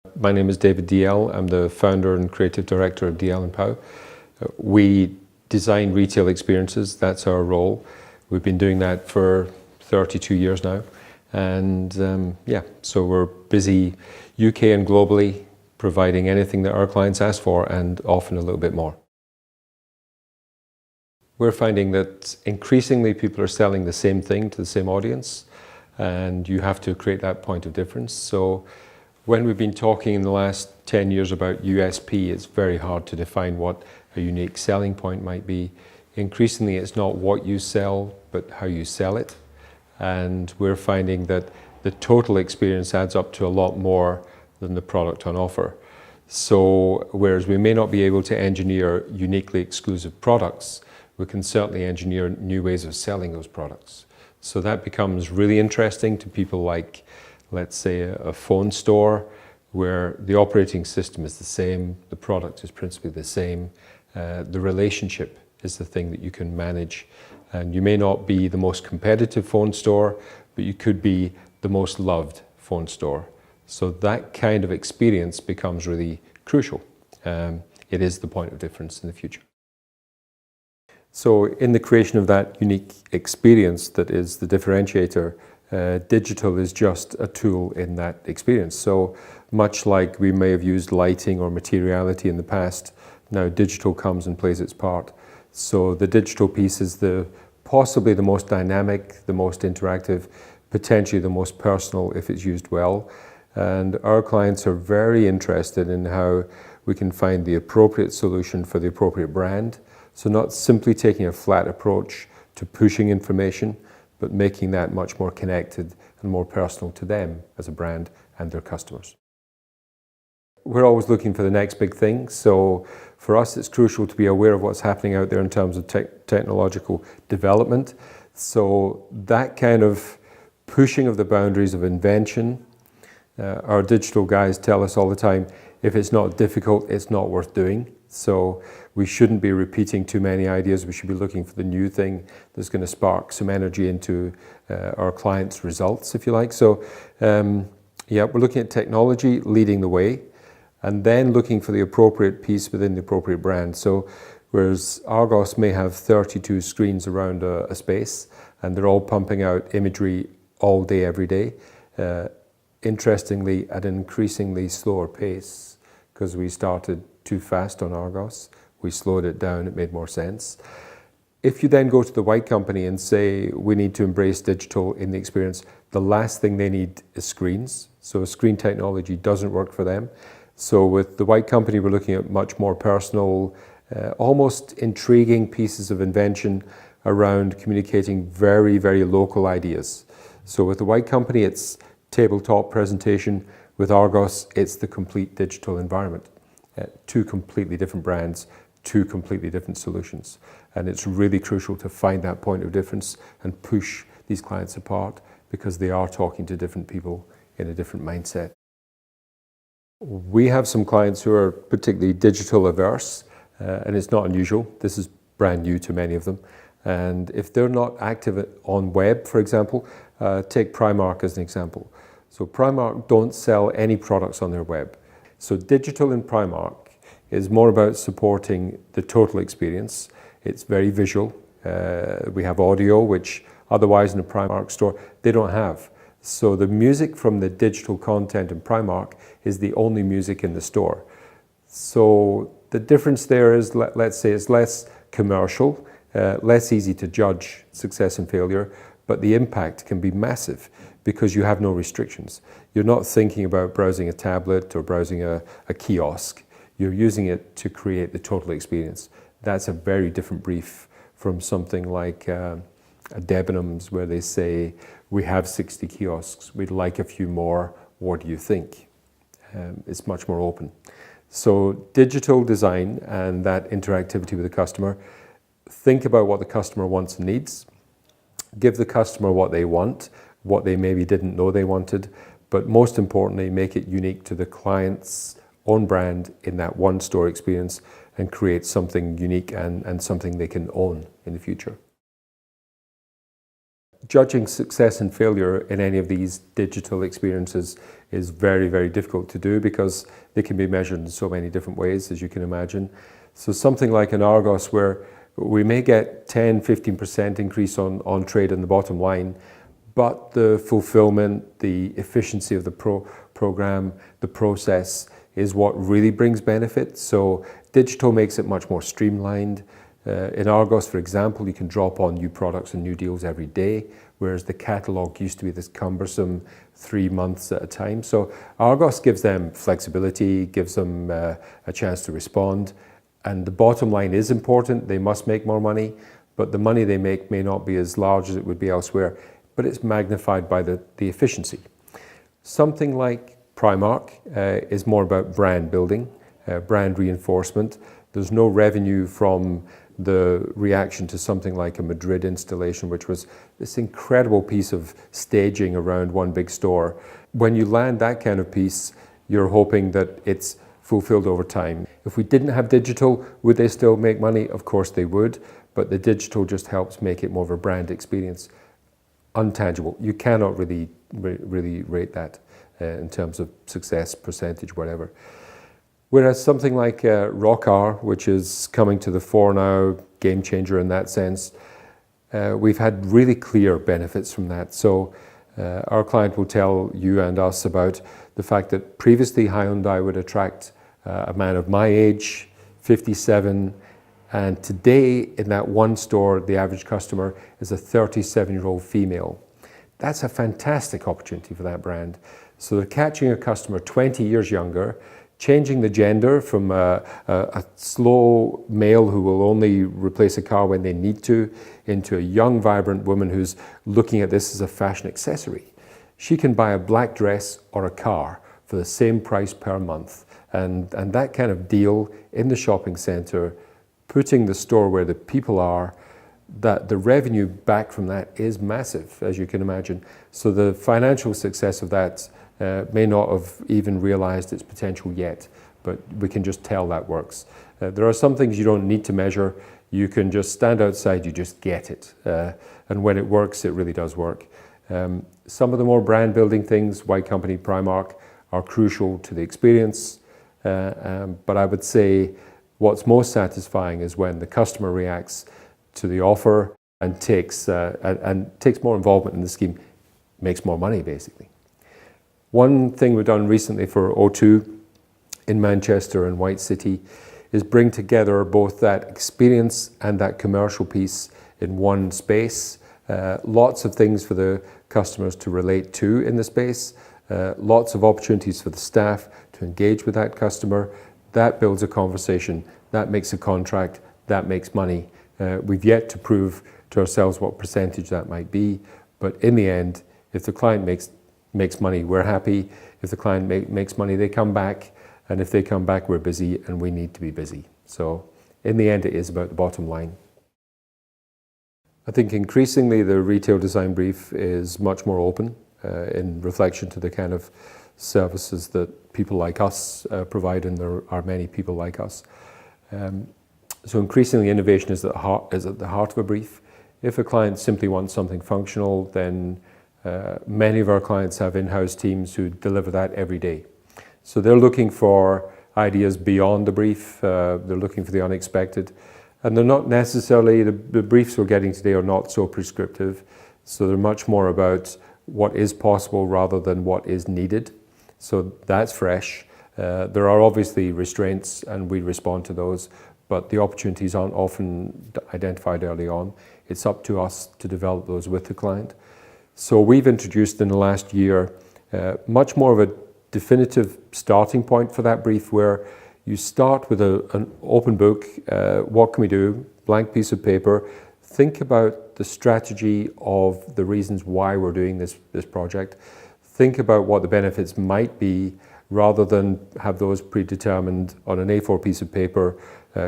My name is David DL. I'm the founder and creative director of Dalziel Pow. We design retail experiences. That's our role. We've been doing that for 32 years now. And so we're busy UK and globally providing anything that our clients ask for and often a little bit more. We're finding that increasingly people are selling the same thing to the same audience, and you have to create that point of difference. So when we've been talking in the last 10 years about USP, it's very hard to define what a unique selling point might be. Increasingly, it's not what you sell, but how you sell it. And we're finding that the total experience adds up to a lot more than the product on offer. So whereas we may not be able to engineer uniquely exclusive products, we can certainly engineer new ways of selling those products. So that becomes really interesting to people like, let's say, a phone store where the operating system is the same, the product is principally the same, the relationship is the thing that you can manage. And you may not be the most competitive phone store, but you could be the most loved phone store. So that kind of experience becomes really crucial. It is the point of difference in the future. So in the creation of that unique experience that is the differentiator, digital is just a tool in that experience. So much like we may have used lighting or materiality in the past, now digital comes and plays its part. So the digital piece is possibly the most dynamic, the most interactive, potentially the most personal if it's used well. And our clients are very interested in how we can find the appropriate solution for the appropriate brand. So not simply taking a flat approach to pushing information, but making that much more connected and more personal to them as a brand and their customers. We're always looking for the next big thing. So for us, it's crucial to be aware of what's happening out there in terms of technological development. So that kind of pushing of the boundaries of invention, our digital guys tell us all the time, if it's not difficult, it's not worth doing. So we shouldn't be repeating too many ideas. We should be looking for the new thing that's going to spark some energy into our clients' results, if you like. So we're looking at technology leading the way, and then looking for the appropriate piece within the appropriate brand. So whereas Argos may have 32 screens around a space, and they're all pumping out imagery all day, every day, interestingly, at an increasingly slower pace, because we started too fast on Argos. We slowed it down, it made more sense. If you then go to the white company and say, we need to embrace digital in the experience, the last thing they need is screens. So screen technology doesn't work for them. So with the white company, we're looking at much more personal, almost intriguing pieces of invention around communicating very, very local ideas. So with the white company, it's tabletop presentation. With Argos, it's the complete digital environment. Two completely different brands, two completely different solutions. And it's really crucial to find that point of difference and push these clients apart, because they are talking to different people in a different mindset. We have some clients who are particularly digital averse, and it's not unusual. This is brand new to many of them. And if they're not active on web, for example, take Primark as an example. So Primark don't sell any products on their web. So digital in Primark is more about supporting the total experience. It's very visual. We have audio, which otherwise in a Primark store, they don't have. So the music from the digital content in Primark is the only music in the store. So the difference there is, let's say, it's less commercial, less easy to judge success and failure, but the impact can be massive because you have no restrictions. You're not thinking about browsing a tablet or browsing a kiosk. You're using it to create the total experience. That's a very different brief from something like a Debenhams, where they say, we have 60 kiosks, we'd like a few more, what do you think? It's much more open. So digital design and that interactivity with the customer, think about what the customer wants and needs, give the customer what they want, what they maybe didn't know they wanted, but most importantly, make it unique to the client's own brand in that one store experience, and create something unique and something they can own in the future. judging success and failure in any of these digital experiences is very, very difficult to do because they can be measured in so many different ways, as you can imagine. So something like an Argos where we may get 10-15% increase on trade in the bottom line, but the fulfillment, the efficiency of the program, the process is what really brings benefit. So digital makes it much more streamlined. In Argos, for example, you can drop on new products and new deals every day, whereas the catalogue used to be this cumbersome 3 months at a time. So Argos gives them flexibility, gives them a chance to respond. And the bottom line is important. They must make more money, but the money they make may not be as large as it would be elsewhere, but it's magnified by the efficiency. Something like Primark is more about brand building, brand reinforcement. There's no revenue from the reaction to something like a Madrid installation, which was this incredible piece of staging around one big store. When you land that kind of piece, you're hoping that it's fulfilled over time. If we didn't have digital, would they still make money? Of course they would, but the digital just helps make it more of a brand experience. Untangible. You cannot really rate that in terms of success, percentage, whatever. Whereas something like Rockar, which is coming to the fore now, game changer in that sense, we've had really clear benefits from that. So our client will tell you and us about the fact that previously Hyundai would attract a man of my age, 57, and today in that one store, the average customer is a 37-year-old female. That's a fantastic opportunity for that brand. So they're catching a customer 20 years younger, changing the gender from a slow male who will only replace a car when they need to, into a young, vibrant woman who's looking at this as a fashion accessory. She can buy a black dress or a car for the same price per month. And that kind of deal in the shopping centre, putting the store where the people are, that the revenue back from that is massive, as you can imagine. So the financial success of that may not have even realized its potential yet, but we can just tell that works. There are some things you don't need to measure. You can just stand outside, you just get it. And when it works, it really does work. Some of the more brand building things, Y Company, Primark, are crucial to the experience. But I would say what's most satisfying is when the customer reacts to the offer and takes more involvement in the scheme, makes more money basically. One thing we've done recently for O2 in Manchester and White City is bring together both that experience and that commercial piece in one space. Lots of things for the customers to relate to in the space, lots of opportunities for the staff to engage with that customer. That builds a conversation, that makes a contract, that makes money. We've yet to prove to ourselves what percentage that might be, but in the end, if the client makes money, we're happy. If the client makes money, they come back. And if they come back, we're busy and we need to be busy. So in the end, it is about the bottom line. I think increasingly the retail design brief is much more open in reflection to the kind of services that people like us provide, and there are many people like us. So increasingly innovation is at the heart of a brief. If a client simply wants something functional, then many of our clients have in-house teams who deliver that every day. So they're looking for ideas beyond the brief, they're looking for the unexpected, and they're not necessarily, the briefs we're getting today are not so prescriptive, so they're much more about what is possible rather than what is needed. So that's fresh. There are obviously restraints and we respond to those, but the opportunities aren't often identified early on. It's up to us to develop those with the client. So we've introduced in the last year much more of a definitive starting point for that brief, where you start with an open book. What can we do? Blank piece of paper. Think about the strategy of the reasons why we're doing this project. Think about what the benefits might be, rather than have those predetermined on an A4 piece of paper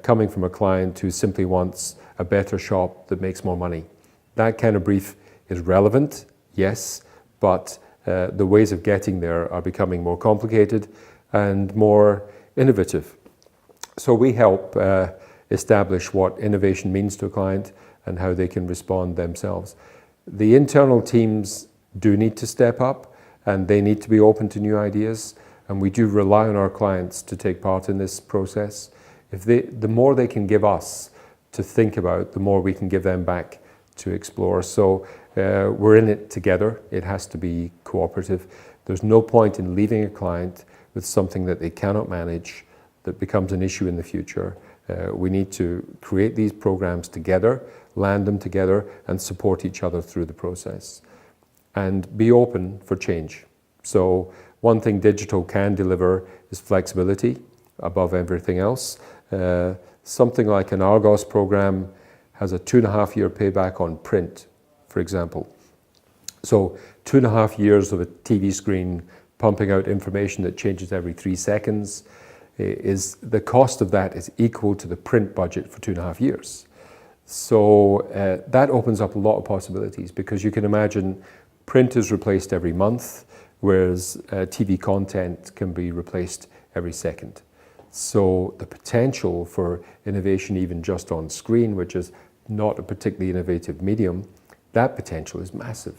coming from a client who simply wants a better shop that makes more money. That kind of brief is relevant, yes, but the ways of getting there are becoming more complicated and more innovative. So we help establish what innovation means to a client and how they can respond themselves. The internal teams do need to step up, and they need to be open to new ideas, and we do rely on our clients to take part in this process. The more they can give us to think about, the more we can give them back to explore. So we're in it together. It has to be cooperative. There's no point in leaving a client with something that they cannot manage that becomes an issue in the future. We need to create these programs together, land them together, and support each other through the process. And be open for change. So one thing digital can deliver is flexibility above everything else. Something like an Argos program has a 2.5-year payback on print, for example. So 2.5 years of a TV screen pumping out information that changes every 3 seconds, is the cost of that is equal to the print budget for 2.5 years. So that opens up a lot of possibilities, because you can imagine print is replaced every month, whereas TV content can be replaced every second. So the potential for innovation, even just on screen, which is not a particularly innovative medium, that potential is massive.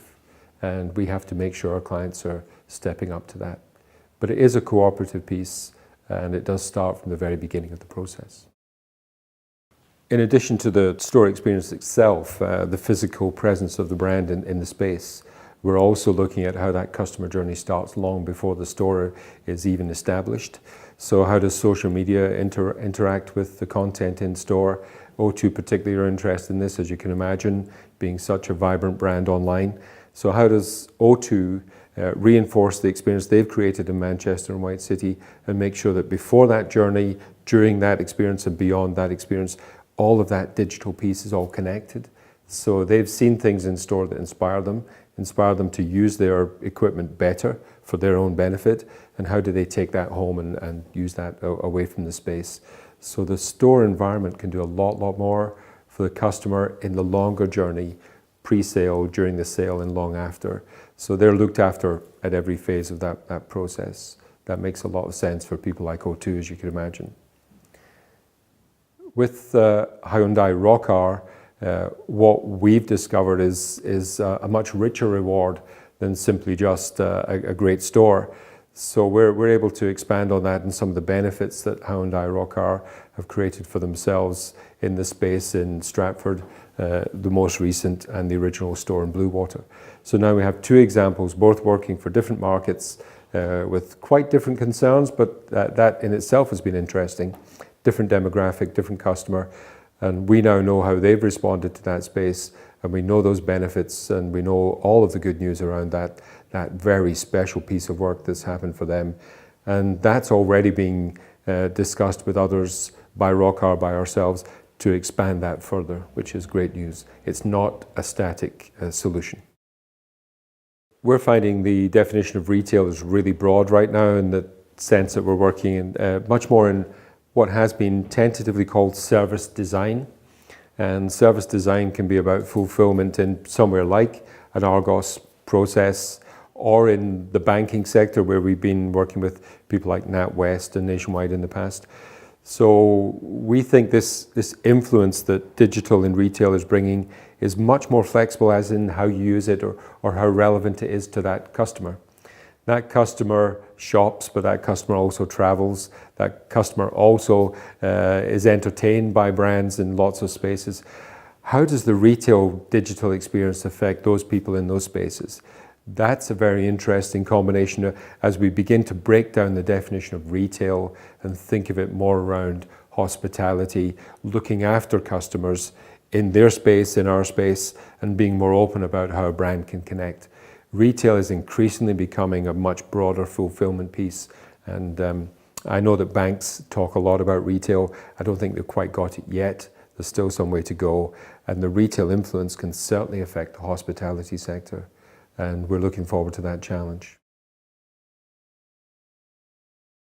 And we have to make sure our clients are stepping up to that. But it is a cooperative piece, and it does start from the very beginning of the process. In addition to the store experience itself, the physical presence of the brand in the space, we're also looking at how that customer journey starts long before the store is even established. So how does social media interact with the content in store? O2 particularly are interested in this, as you can imagine, being such a vibrant brand online. So how does O2 reinforce the experience they've created in Manchester and White City, and make sure that before that journey, during that experience and beyond that experience, all of that digital piece is all connected. So they've seen things in store that inspire them to use their equipment better for their own benefit, and how do they take that home and use that away from the space. So the store environment can do a lot more for the customer in the longer journey, pre-sale, during the sale, and long after. So they're looked after at every phase of that process. That makes a lot of sense for people like O2, as you can imagine. With Hyundai Rockar, what we've discovered is a much richer reward than simply just a great store. So we're able to expand on that and some of the benefits that Hyundai Rockar have created for themselves in the space in Stratford, the most recent, and the original store in Bluewater. So now we have 2 examples, both working for different markets with quite different concerns, but that in itself has been interesting. Different demographic, different customer, and we now know how they've responded to that space, and we know those benefits, and we know all of the good news around that very special piece of work that's happened for them. And that's already being discussed with others, by Rockar, by ourselves, to expand that further, which is great news. It's not a static solution. We're finding the definition of retail is really broad right now, in the sense that we're working in much more in what has been tentatively called service design. And service design can be about fulfillment in somewhere like an Argos process, or in the banking sector, where we've been working with people like NatWest and Nationwide in the past. So we think this influence that digital in retail is bringing is much more flexible, as in how you use it, or how relevant it is to that customer. That customer shops, but that customer also travels. That customer also is entertained by brands in lots of spaces. How does the retail digital experience affect those people in those spaces? That's a very interesting combination as we begin to break down the definition of retail and think of it more around hospitality, looking after customers in their space, in our space, and being more open about how a brand can connect. Retail is increasingly becoming a much broader fulfillment piece, and I know that banks talk a lot about retail. I don't think they've quite got it yet. There's still some way to go, and the retail influence can certainly affect the hospitality sector, and we're looking forward to that challenge.